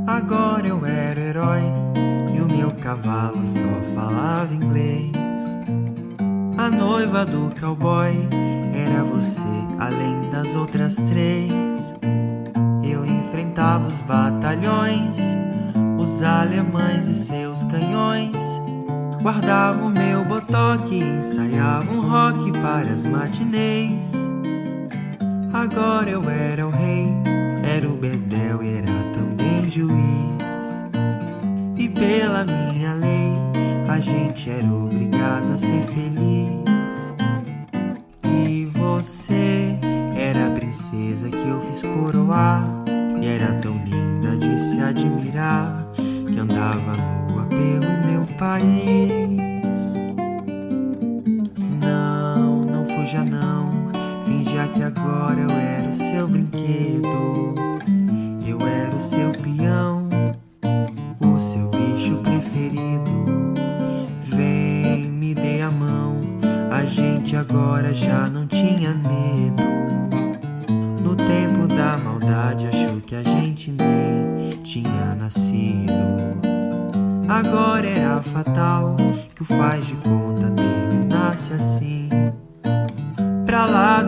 Agora eu era o herói e o meu cavalo só falava inglês. A noiva do cowboy era você, além das outras três. Eu enfrentava os batalhões, os alemães e seus canhões. Guardava o meu botoque e ensaiava um rock para as matinês. Agora eu era o rei, era o bedel e era também juiz. E pela minha lei, a gente era obrigado a ser feliz. E você era a princesa que eu fiz coroar, e era tão linda de se admirar, que andava nua pelo meu país. Não, não fuja não, finja que agora eu era o seu brinquedo. Eu era o seu peão, o seu bicho preferido. Vem, me dê a mão, a gente agora já não tinha medo. No tempo da maldade achou que a gente nem tinha nascido. Agora era fatal que o faz de conta terminasse assim. Pra lá